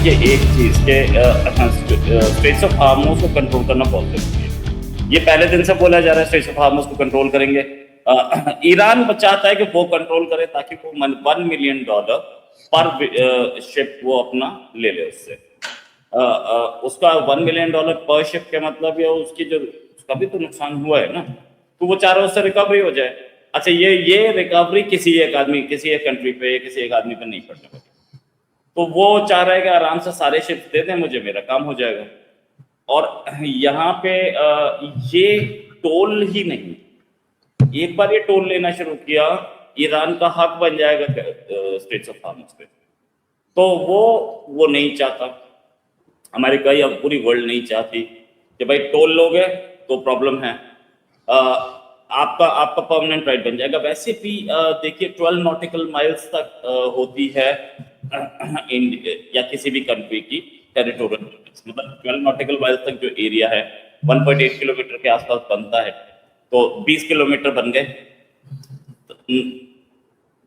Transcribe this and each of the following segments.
देखिए एक चीज़ के स्ट्रेट्स ऑफ हार्मोस को कंट्रोल करना बहुत ज़रूरी है। ये पहले दिन से बोला जा रहा है स्ट्रेट्स ऑफ हार्मोस को कंट्रोल करेंगे। ईरान चाहता है कि वो कंट्रोल करे ताकि वो $1 मिलियन पर शिप वो अपना ले ले उससे। उसका $1 मिलियन पर शिप का मतलब ये उसकी जो उसका भी तो नुकसान हुआ है ना, तो वो चाह रहा है उससे रिकवरी हो जाए। अच्छा ये रिकवरी किसी एक आदमी, किसी एक कंट्री पे, किसी एक आदमी पे नहीं पड़ने वाली। तो वो चाह रहा है कि आराम से सारे शिप्स दे दें मुझे, मेरा काम हो जाएगा। और यहाँ पे ये टोल ही नहीं, एक बार ये टोल लेना शुरू किया, ईरान का हक बन जाएगा स्ट्रेट्स ऑफ हार्मस पे। तो वो नहीं चाहता, अमेरिका या पूरी वर्ल्ड नहीं चाहती कि भाई टोल लोगे तो प्रॉब्लम है। आपका आपका परमानेंट राइट बन जाएगा। वैसे भी देखिए 12 नॉटिकल माइल्स तक होती है या किसी भी कंट्री की टेरिटोरियल लिमिट्स, मतलब 12 नॉटिकल माइल्स तक जो एरिया है 1.8 किलोमीटर के आसपास बनता है, तो 20 किलोमीटर बन गए,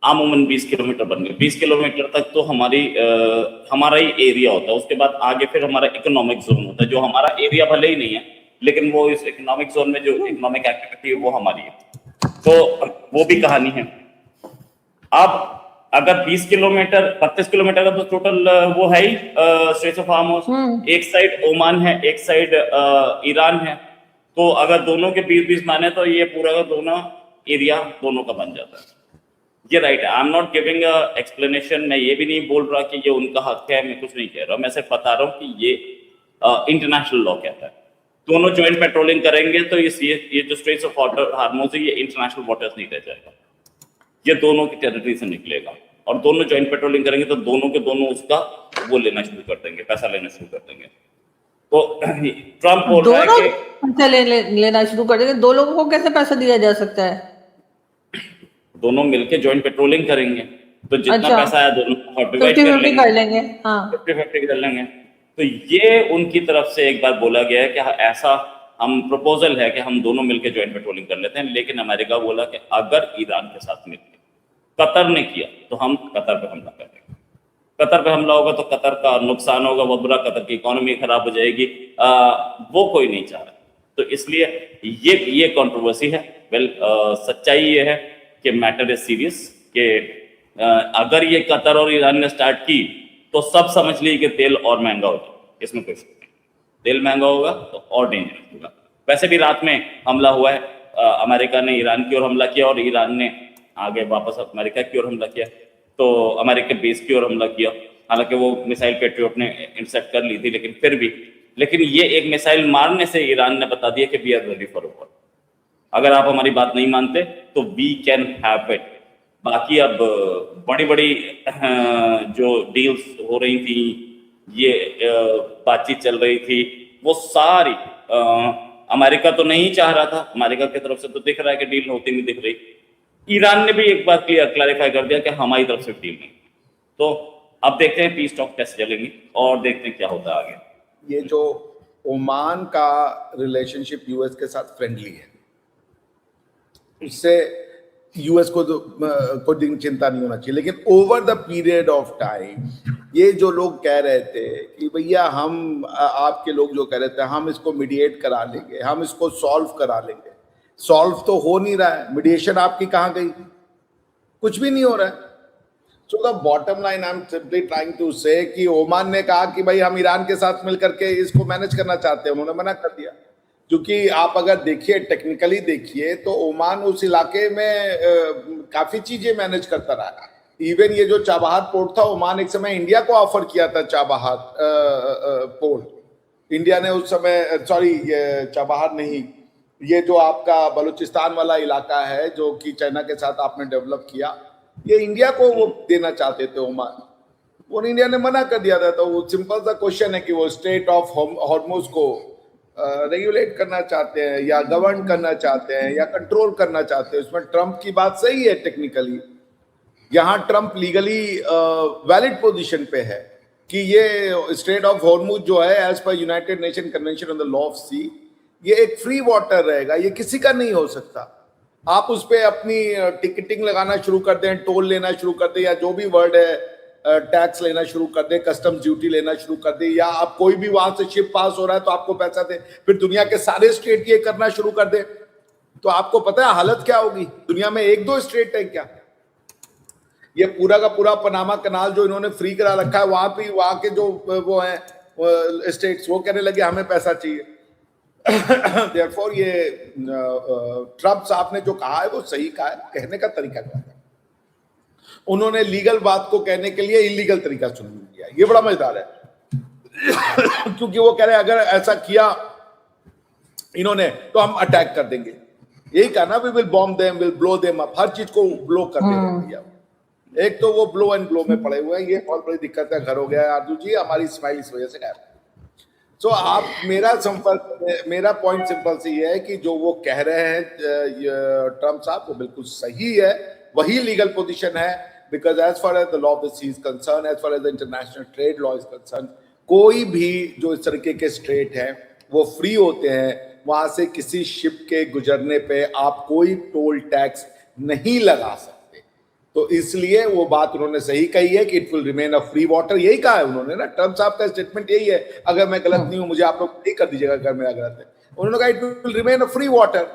आमूमन 20 किलोमीटर बन गए। 20 किलोमीटर तक तो हमारा ही एरिया होता है। उसके बाद आगे फिर हमारा इकोनॉमिक जोन होता है, जो हमारा एरिया भले ही नहीं है, लेकिन वो इस इकोनॉमिक जोन में जो इकोनॉमिक एक्टिविटी है वो हमारी है। तो वो भी कहानी है। अब अगर 20 किलोमीटर 32 किलोमीटर का तो टोटल वो है ही स्ट्रेट्स ऑफ हार्मस। एक साइड ओमान है, एक साइड ईरान है। तो अगर दोनों के 20-20 माने तो ये पूरा का दोनों एरिया दोनों का बन जाता है। ये राइट है। I am not giving explanation. मैं ये भी नहीं बोल रहा कि ये उनका हक है, मैं कुछ नहीं कह रहा। मैं सिर्फ बता रहा हूँ कि ये इंटरनेशनल लॉ कहता है। दोनों ज्वाइंट पेट्रोलिंग करेंगे तो ये जो स्ट्रेट्स ऑफ हार्मस है ये इंटरनेशनल वाटर्स नहीं रह जाएगा, ये दोनों की टेरिटरी से निकलेगा। और दोनों ज्वाइंट पेट्रोलिंग करेंगे तो दोनों के दोनों उसका वो लेना शुरू कर देंगे, पैसा लेना शुरू कर देंगे। तो ट्रम्प बोल रहा है कि लेना शुरू कर देंगे। 2 लोगों को कैसे पैसा दिया जा सकता है? दोनों मिलके ज्वाइंट पेट्रोलिंग करेंगे तो जितना पैसा आया दोनों डिवाइड 50-50 कर लेंगे। हाँ 50-50 कर लेंगे। तो ये उनकी तरफ से एक बार बोला गया है कि ऐसा हम प्रपोजल है कि हम दोनों मिलकर ज्वाइंट पेट्रोलिंग कर लेते हैं। लेकिन अमेरिका बोला कि अगर ईरान के साथ मिलकर कतर ने किया तो हम कतर पे हमला कर देंगे। कतर पे हमला होगा तो कतर का नुकसान होगा बहुत बुरा, कतर की इकोनॉमी खराब हो जाएगी। वो कोई नहीं चाह रहा। तो इसलिए ये कंट्रोवर्सी है। सच्चाई ये है कि मैटर इज सीरियस, कि अगर ये कतर और ईरान ने स्टार्ट की तो सब समझ ली कि तेल और महंगा होगा। इसमें कोई शक नहीं, तेल महंगा होगा तो और डेंजरस होगा। वैसे भी रात में हमला हुआ है, अमेरिका ने ईरान की ओर हमला किया और ईरान ने आगे वापस अमेरिका की ओर हमला किया, तो अमेरिका बेस की ओर हमला किया। हालांकि वो मिसाइल पेट्रियट ने इंटरसेप्ट कर ली थी, लेकिन फिर भी ये एक मिसाइल मारने से ईरान ने बता दिया कि we are ready for war. अगर आप हमारी बात नहीं मानते तो वी कैन हैव इट। बाकी अब बड़ी बड़ी जो डील्स हो रही थी, ये बातचीत चल रही थी, वो सारी अमेरिका तो नहीं चाह रहा था। अमेरिका की तरफ से तो दिख रहा है कि डील होती नहीं दिख रही। ईरान ने भी एक बार क्लैरिफाई कर दिया कि हमारी तरफ से डील नहीं। तो अब देखते हैं पीस टॉक कैसे चलेंगी और देखते हैं क्या होता है आगे। ये जो ओमान का रिलेशनशिप यूएस के साथ फ्रेंडली है, उससे यूएस को तो कोई चिंता नहीं होना चाहिए। लेकिन over the period of time ये जो लोग कह रहे थे कि भैया हम आपके लोग जो कह रहे थे हम इसको मीडिएट करा लेंगे, हम इसको सॉल्व करा लेंगे, सॉल्व तो हो नहीं रहा है। मीडिएशन आपकी कहाँ गई? कुछ भी नहीं हो रहा है। So the bottom line I am simply trying to say कि ओमान ने कहा कि भाई हम ईरान के साथ मिलकर के इसको मैनेज करना चाहते हैं, उन्होंने मना कर दिया। क्योंकि आप अगर देखिए, टेक्निकली देखिए तो ओमान उस इलाके में काफी चीजें मैनेज करता रहा। इवन ये जो चाबहार पोर्ट था, ओमान एक समय इंडिया को ऑफर किया था चाबहार पोर्ट। इंडिया ने उस समय, सॉरी ये चाबहार नहीं, ये जो आपका बलूचिस्तान वाला इलाका है जो कि चाइना के साथ आपने डेवलप किया, ये इंडिया को वो देना चाहते थे ओमान। वो इंडिया ने मना कर दिया था। तो वो सिंपल सा क्वेश्चन है कि वो स्ट्रेट ऑफ हॉर्मुज को रेगुलेट करना चाहते हैं या गवर्न करना चाहते हैं या कंट्रोल करना चाहते हैं। उसमें ट्रंप की बात सही है टेक्निकली, यहाँ ट्रंप लीगली वैलिड पोजीशन पे है कि ये स्ट्रेट ऑफ हॉर्मुज जो है as per United Nation convention on the law of sea, ये एक फ्री वाटर रहेगा, ये किसी का नहीं हो सकता। आप उस पर अपनी टिकटिंग लगाना शुरू कर दें, टोल लेना शुरू कर दें, या जो भी वर्ड है टैक्स लेना शुरू कर दे, कस्टम्स ड्यूटी लेना शुरू कर दे, या आप कोई भी वहां से शिप पास हो रहा है तो आपको पैसा दे, फिर दुनिया के सारे स्टेट ये करना शुरू कर दे, तो आपको पता है हालत क्या होगी? दुनिया में एक दो स्टेट है क्या? ये पूरा का पूरा पनामा कनाल जो इन्होंने फ्री करा रखा है, वहां के जो वो है स्टेट्स, वो कहने लगे हमें पैसा चाहिए। Therefore ये ट्रम्प साहब ने जो कहा है वो सही कहा है, कहने का तरीका क्या है। उन्होंने लीगल बात को कहने के लिए इलीगल तरीका चुन लिया, ये बड़ा मजेदार है। क्योंकि वो कह रहे हैं अगर ऐसा किया इन्होंने तो हम अटैक कर देंगे, यही कहा ना, we will bomb them, will blow them up, हर चीज को ब्लो कर देंगे। एक तो वो ब्लो एंड ग्लो में पड़े हुए हैं, ये बहुत बड़ी दिक्कत है। घर हो गया है आरजू जी, हमारी स्माइल इस वजह से गायब। सो आप मेरा पॉइंट सिंपल सी है कि जो वो कह रहे हैं ट्रम्प साहब वो बिल्कुल सही है, वही लीगल पोजीशन है। Because as far as the law of the sea is concern, as far as the international trade law is concern, कोई भी जो इस तरीके के स्टेट हैं वो फ्री होते हैं, वहां से किसी शिप के गुजरने पे आप कोई टोल टैक्स नहीं लगा सकते। तो इसलिए वो बात उन्होंने सही कही है कि it will remain a free water, यही कहा है उन्होंने ना। ट्रम्प साहब का स्टेटमेंट यही है, अगर मैं गलत नहीं हूं मुझे आप लोग नहीं कर दीजिएगा अगर मेरा गलत है। उन्होंने कहा it will remain a free water.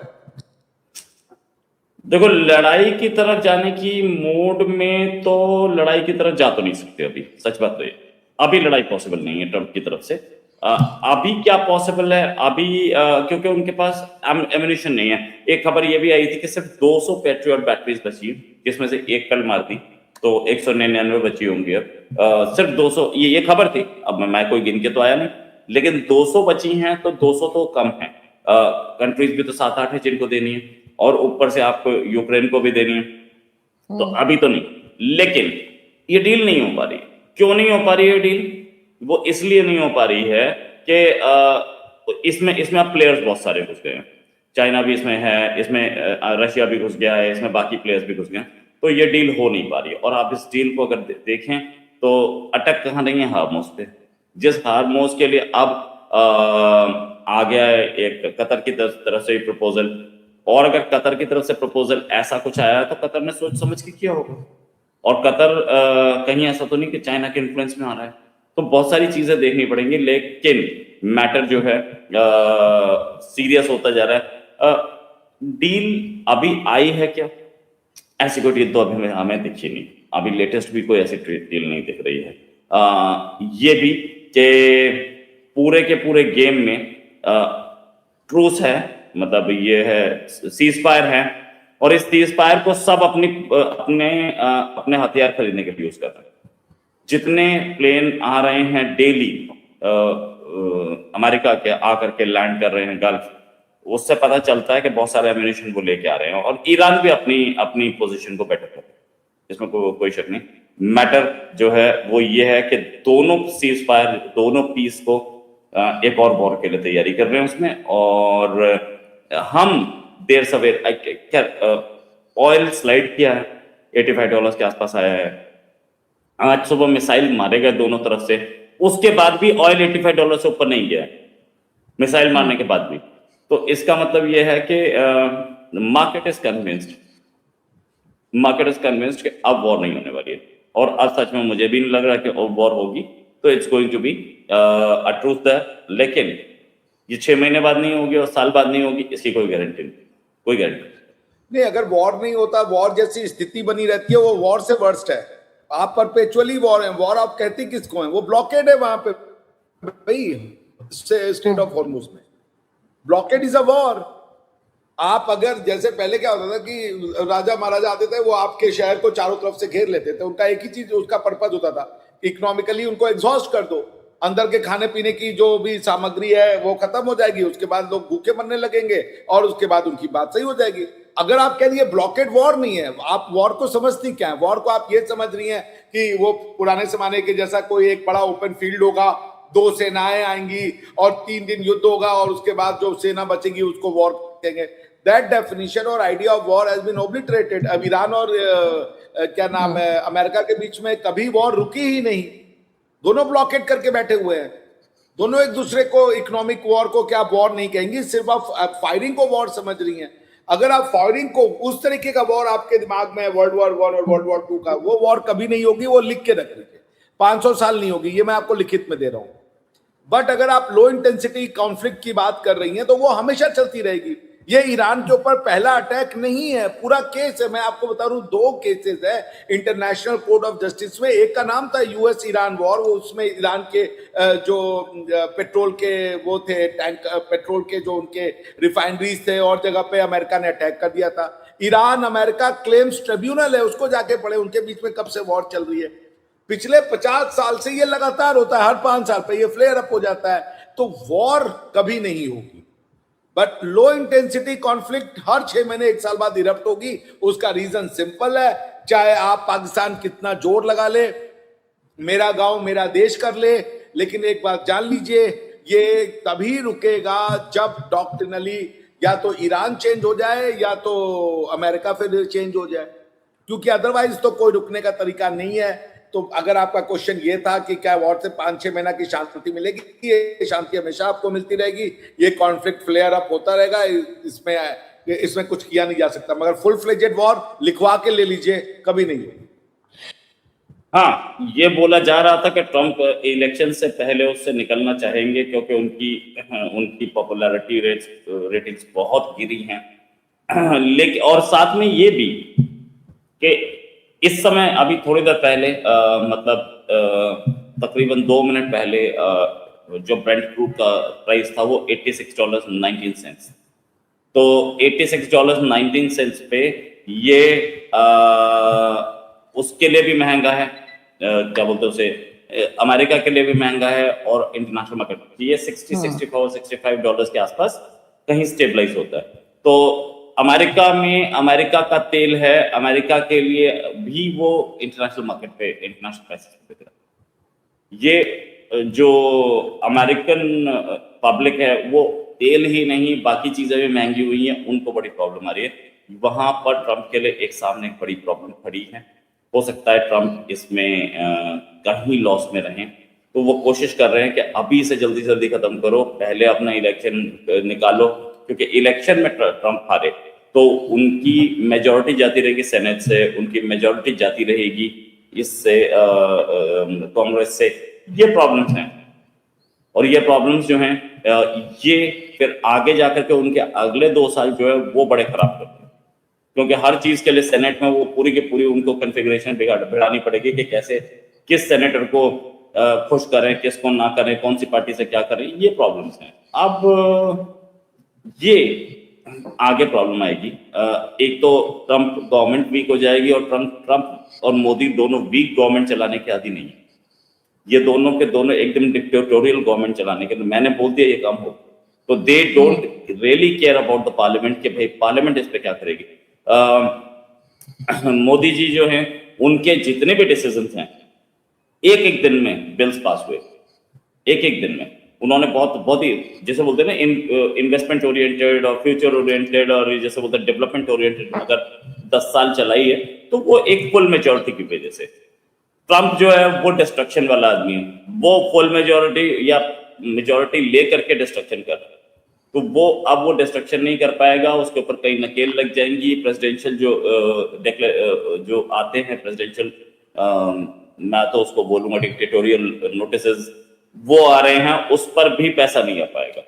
देखो, लड़ाई की तरफ जाने की मूड में तो लड़ाई की तरफ जा तो नहीं सकते अभी, सच बात तो ये अभी लड़ाई पॉसिबल नहीं है ट्रम्प की तरफ से। अभी क्या पॉसिबल है अभी, क्योंकि उनके पास एम्यूनिशन नहीं है। एक खबर ये भी आई थी कि सिर्फ 200 पेट्रियट बैटरीज बची, जिसमें से एक कल मार दी, तो 199 बची होंगी अब। सिर्फ 200, ये खबर थी, अब मैं कोई गिन के तो आया नहीं, लेकिन 200 बची हैं, तो 200 तो कम है। कंट्रीज भी तो 7-8 है जिनको देनी है, और ऊपर से आपको यूक्रेन को भी देनी है, तो अभी तो नहीं। लेकिन ये डील नहीं हो पा रही। क्यों नहीं हो पा रही है डील? वो इसलिए नहीं हो पा रही है कि इसमें आप प्लेयर्स बहुत सारे घुस गए हैं। चाइना भी इसमें है, इसमें रशिया भी घुस गया है, इसमें बाकी प्लेयर्स भी घुस गए हैं, तो ये डील हो नहीं पा रही है। और आप इस डील को अगर देखें तो अटक कहाँ रही है? हार्मोज पे। जिस हार्मोज के लिए अब आ गया है एक कतर की तरफ से प्रपोजल, और अगर कतर की तरफ से प्रपोजल ऐसा कुछ आया तो कतर ने सोच समझ के किया होगा। और कतर कहीं ऐसा तो नहीं कि चाइना के इन्फ्लुएंस में आ रहा है। तो बहुत सारी चीजें देखनी पड़ेंगी, लेकिन मैटर जो है सीरियस होता जा रहा है। डील अभी आई है क्या? ऐसी कोई डील तो अभी हमें दिखी नहीं। अभी लेटेस्ट भी कोई ऐसी डील नहीं दिख रही है। ये भी कि पूरे के पूरे गेम में ट्रूस है, मतलब ये है सीज फायर है, और इस सीज फायर को सब अपने हथियार खरीदने के लिए यूज कर रहे हैं। जितने प्लेन आ रहे हैं डेली अमेरिका के आकर के लैंड कर रहे हैं गल्फ, उससे पता चलता है कि बहुत सारे एम्यूनिशन वो लेके आ रहे हैं। और ईरान भी अपनी पोजीशन को बेटर कर रहा है, इसमें कोई शक नहीं। मैटर जो है वो ये है कि दोनों सीज फायर, दोनों पीस को एक और वॉर के लिए तैयारी कर रहे हैं उसमें। और हम देर सवेर क्या ऑयल स्लाइड किया है, $85 के आसपास आया है। आज सुबह मिसाइल मारे गए दोनों तरफ से, उसके बाद भी ऑयल $85 से ऊपर नहीं गया है, मिसाइल मारने के बाद भी। तो इसका मतलब यह है कि मार्केट इज कन्विंस्ड कि अब वॉर नहीं होने वाली है। और अब सच में मुझे भी नहीं लग रहा कि अब वॉर होगी, तो it's going to be a truth there. लेकिन ये 6 महीने बाद नहीं होगी और साल बाद नहीं होगी, इसकी कोई गारंटी नहीं। अगर वॉर नहीं होता, वॉर जैसी स्थिति बनी रहती है, वो वॉर से वर्स्ट है। आप परपेचुअली वॉर है, वॉर आप कहते किसको है? वो ब्लॉकेड है वहां पे भाई, स्टेट ऑफ हॉर्मुज में ब्लॉकेड इज अ वॉर। आप अगर जैसे पहले क्या होता था कि राजा महाराजा आते थे, वो आपके शहर को चारों तरफ से घेर लेते थे, उनका एक ही चीज, उसका पर्पज होता था इकोनॉमिकली उनको एग्जॉस्ट कर दो, अंदर के खाने पीने की जो भी सामग्री है वो खत्म हो जाएगी, उसके बाद लोग भूखे मरने लगेंगे और उसके बाद उनकी बात सही हो जाएगी। अगर आप कह रही है ब्लॉकेड वॉर नहीं है, आप वॉर को समझती क्या है? वॉर को आप ये समझ रही हैं कि वो पुराने जमाने के जैसा कोई एक बड़ा ओपन फील्ड होगा, 2 सेनाएं आएंगी और 3 दिन युद्ध होगा और उसके बाद जो सेना बचेगी उसको वॉर कहेंगे। दैट डेफिनेशन और idea of war has been obliterated. अब ईरान और क्या नाम है अमेरिका के बीच में कभी वॉर रुकी ही नहीं, दोनों ब्लॉकेट करके बैठे हुए हैं, दोनों एक दूसरे को इकोनॉमिक वॉर को क्या वॉर नहीं कहेंगी, सिर्फ आप फायरिंग को वॉर समझ रही हैं। अगर आप फायरिंग को उस तरीके का वॉर आपके दिमाग में है, वर्ल्ड वॉर 1 और वर्ल्ड वॉर 2 का, वो वॉर कभी नहीं होगी, वो लिख के रख लीजिए। 500 साल नहीं होगी, ये मैं आपको लिखित में दे रहा हूं। बट अगर आप लो इंटेंसिटी कॉन्फ्लिक्ट की बात कर रही हैं तो वो हमेशा चलती रहेगी। ये ईरान के ऊपर पहला अटैक नहीं है, पूरा केस है। मैं आपको बता रहा हूं 2 केसेस है इंटरनेशनल कोर्ट ऑफ जस्टिस में। एक का नाम था यूएस ईरान वॉर, वो उसमें ईरान के जो पेट्रोल के वो थे टैंक, पेट्रोल के जो उनके रिफाइनरीज थे और जगह पे अमेरिका ने अटैक कर दिया था। ईरान अमेरिका क्लेम्स ट्रिब्यूनल है, उसको जाके पढ़े, उनके बीच में कब से वॉर चल रही है। पिछले 50 साल से ये लगातार होता है, हर 5 साल पे ये फ्लेयर अप हो जाता है। तो वॉर कभी नहीं होगी, बट लो इंटेंसिटी कॉन्फ्लिक्ट हर 6 महीने 1 साल बाद इरप्ट होगी। उसका रीजन सिंपल है, चाहे आप पाकिस्तान कितना जोर लगा ले, मेरा गांव मेरा देश कर ले, लेकिन एक बात जान लीजिए, ये तभी रुकेगा जब डॉक्ट्रिनली या तो ईरान चेंज हो जाए या तो अमेरिका फिर चेंज हो जाए, क्योंकि अदरवाइज तो कोई रुकने का तरीका नहीं है। तो अगर आपका क्वेश्चन ये था कि क्या वॉर से 5-6 महीना की शांति मिलेगी, ये शांति हमेशा आपको मिलती रहेगी, ये कॉन्फ्लिक्ट फ्लेयर अप होता रहेगा, इसमें कुछ किया नहीं जा सकता। मगर फुल फ्लेजेड वॉर लिखवा के ले लीजिए, कभी नहीं होगी। हाँ, ये बोला जा रहा था कि ट्रंप इलेक्शन से पहले उससे निकलना चाहेंगे क्योंकि उनकी पॉपुलैरिटी रेटिंग्स बहुत गिरी हैं। लेकिन और साथ में ये भी कि इस समय अभी थोड़ी देर पहले तकरीबन 2 मिनट पहले जो ब्रेंट क्रूड का प्राइस था वो $86.19। तो $86.19 पे ये उसके लिए भी महंगा है, क्या बोलते हैं उसे, अमेरिका के लिए भी महंगा है और इंटरनेशनल मार्केट ये $64-65 के आसपास कहीं स्टेबलाइज होता है। तो अमेरिका में अमेरिका का तेल है, अमेरिका के लिए भी वो इंटरनेशनल मार्केट पे इंटरनेशनल प्राइसेस पे बिक रहा है। ये जो अमेरिकन पब्लिक है वो तेल ही नहीं बाकी चीजें भी महंगी हुई हैं, उनको बड़ी प्रॉब्लम आ रही है। वहां पर ट्रंप के लिए एक सामने एक बड़ी प्रॉब्लम खड़ी है। हो सकता है ट्रंप इसमें कहीं लॉस में रहें, तो वो कोशिश कर रहे हैं कि अभी से जल्दी जल्दी खत्म करो, पहले अपना इलेक्शन निकालो, क्योंकि इलेक्शन में ट्रंप हारे तो उनकी मेजॉरिटी जाती रहेगी सेनेट से, उनकी मेजॉरिटी जाती रहेगी इससे कांग्रेस से। ये प्रॉब्लम्स हैं और ये प्रॉब्लम्स जो हैं ये फिर आगे जाकर के उनके अगले 2 साल जो है वो बड़े खराब करते हैं, क्योंकि हर चीज के लिए सेनेट में वो पूरी की पूरी उनको कॉन्फ़िगरेशन बिगाड़नी पड़ेगी कि कैसे किस सेनेटर को खुश करें, किसको ना करें, कौन सी पार्टी से क्या करें। ये प्रॉब्लम्स हैं। अब ये आगे प्रॉब्लम आएगी। एक तो ट्रंप गवर्नमेंट वीक हो जाएगी और ट्रंप और मोदी दोनों वीक गवर्नमेंट चलाने के आदी नहीं है। ये दोनों के दोनों एकदम डिक्टेटोरियल गवर्नमेंट चलाने के, मैंने बोल दिया ये काम हो, तो they don't really care about the parliament कि भाई पार्लियामेंट इस पे क्या करेगी। मोदी जी जो हैं उनके जितने भी डिसीजंस हैं एक दिन में बिल्स पास हुए, एक दिन में। उन्होंने बहुत ही जैसे बोलते हैं ना इन्वेस्टमेंट ओरिएंटेड और फ्यूचर ओरिएंटेड और जैसे बोलते हैं डेवलपमेंट ओरिएंटेड अगर 10 साल चलाई है तो वो एक फुल मेजॉरिटी की वजह से। ट्रंप जो है वो डिस्ट्रक्शन वाला आदमी है, वो फुल मेजॉरिटी या मेजॉरिटी लेकर के डिस्ट्रक्शन कर रहा है, तो वो अब वो डिस्ट्रक्शन नहीं कर पाएगा, उसके ऊपर कई नकेल लग जाएंगी। प्रेसिडेंशियल जो आते हैं प्रेसिडेंशियल, मैं तो उसको बोलूंगा डिक्टेटोरियल नोटिसेस वो आ रहे हैं, उस पर भी पैसा नहीं आ पाएगा।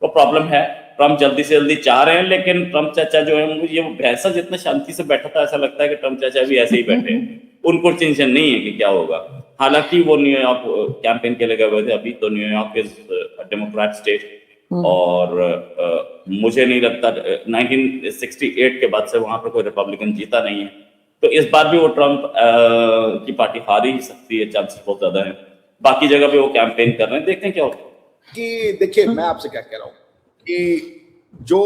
तो प्रॉब्लम है। ट्रंप जल्दी से जल्दी चाह रहे हैं, लेकिन ट्रंप चाचा जो है ये भैंसा जितना शांति से बैठा था, ऐसा लगता है कि ट्रंप चाचा भी ऐसे ही बैठे हैं, उनको टेंशन नहीं है कि क्या होगा। हालांकि वो न्यूयॉर्क कैंपेन के लिए गए हुए थे, अभी तो न्यूयॉर्क इज डेमोक्रेट स्टेट और मुझे नहीं लगता 1968 के बाद से वहां पर कोई रिपब्लिकन जीता नहीं है, तो इस बार भी वो ट्रंप की पार्टी हार ही सकती है, चांसेस बहुत ज्यादा है। बाकी जगह पे वो कैंपेन कर रहे हैं, देखते हैं क्या होगा। कि देखिए मैं आपसे क्या कह रहा हूँ कि जो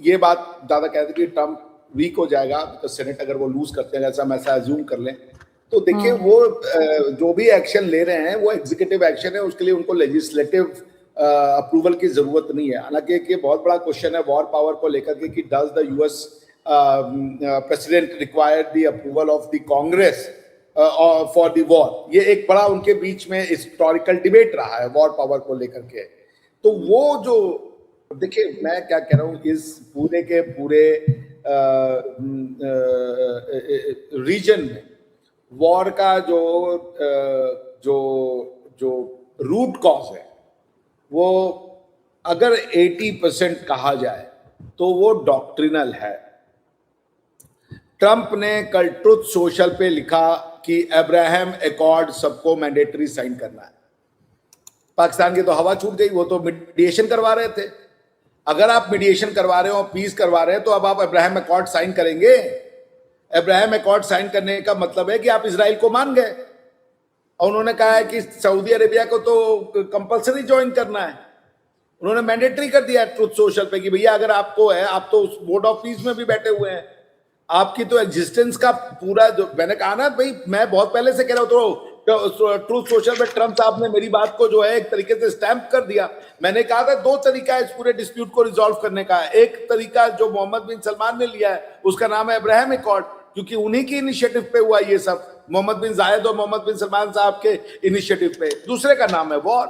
ये बात दादा कहते हैं कि ट्रंप वीक हो जाएगा तो सेनेट अगर वो लूज करते हैं, जैसा हम ऐसा अज्यूम कर लें, तो देखिए वो जो भी एक्शन ले रहे हैं वो एग्जीक्यूटिव एक्शन है, उसके लिए उनको लेजिस्लेटिव अप्रूवल की जरूरत नहीं है। हालांकि एक बहुत बड़ा क्वेश्चन है वॉर पावर को लेकर के कि does the US president require the approval of the Congress for the war. ये एक बड़ा उनके बीच में हिस्टोरिकल डिबेट रहा है वॉर पावर को लेकर के। तो वो जो देखिए मैं क्या कह रहा हूँ, इस पूरे के पूरे रीजन में वॉर का जो जो रूट कॉज है वो अगर 80% कहा जाए तो वो डॉक्ट्रिनल है। ट्रंप ने कल ट्रुथ सोशल पे लिखा कि अब्राहम अकॉर्ड सबको मैंडेटरी साइन करना है। पाकिस्तान की तो हवा छूट गई, वो तो मीडिएशन करवा रहे थे। अगर आप मीडिएशन करवा रहे हो, पीस करवा रहे हैं, तो अब आप अब्राहम अकॉर्ड साइन करेंगे। अब्राहम अकॉर्ड साइन करने का मतलब है कि आप इजराइल को मान गए, और उन्होंने कहा है कि सऊदी अरेबिया को तो कंपलसरी ज्वाइन करना है। उन्होंने मैंडेटरी कर दिया ट्रुथ सोशल पे कि भैया अगर आपको है, आप तो उस बोर्ड ऑफ पीस में भी बैठे हुए हैं, आपकी तो एग्जिस्टेंस का पूरा जो मैंने कहा ना भाई, मैं बहुत पहले से कह रहा हूँ, तो ट्रुथ सोशल पे ट्रंप साहब ने मेरी बात को जो है एक तरीके से स्टैंप कर दिया। मैंने कहा था 2 तरीका है इस पूरे डिस्प्यूट को रिजॉल्व करने का। एक तरीका जो मोहम्मद बिन सलमान ने लिया है उसका नाम है अब्राहम अकॉर्ड, क्योंकि उन्हीं की इनिशिएटिव पे हुआ ये सब, मोहम्मद बिन जायद और मोहम्मद बिन सलमान साहब के इनिशिएटिव पे। दूसरे का नाम है वॉर।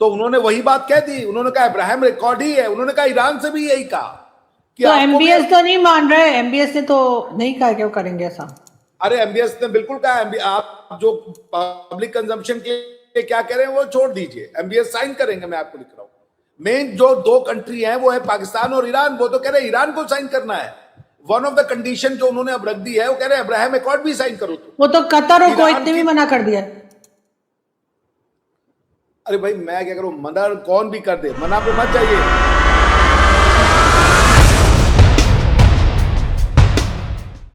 तो उन्होंने वही बात कह दी, उन्होंने कहा अब्राहम अकॉर्ड ही है। उन्होंने कहा ईरान से भी यही कहा कि तो एमबीएस तो नहीं मान रहे, एमबीएस ने तो नहीं कहा कि वो करेंगे ऐसा। अरे एमबीएस ने बिल्कुल कहा, आप जो पब्लिक कंजम्पशन के लिए क्या कह रहे हैं वो छोड़ दीजिए, एमबीएस साइन करेंगे। मैं आपको लिख रहा हूं, मेन जो 2 कंट्री हैं वो है पाकिस्तान और ईरान। वो तो कह रहे हैं ईरान को साइन करना है। वन ऑफ द कंडीशन जो उन्होंने अब रख दी है, वो कह रहे हैं अब्राहम अकॉर्ड भी साइन करो। वो तो कतर और कुवैत ने भी मना कर दिया। अरे भाई मैं क्या करूं, मना कौन भी कर दे, मना पे मत जाइए।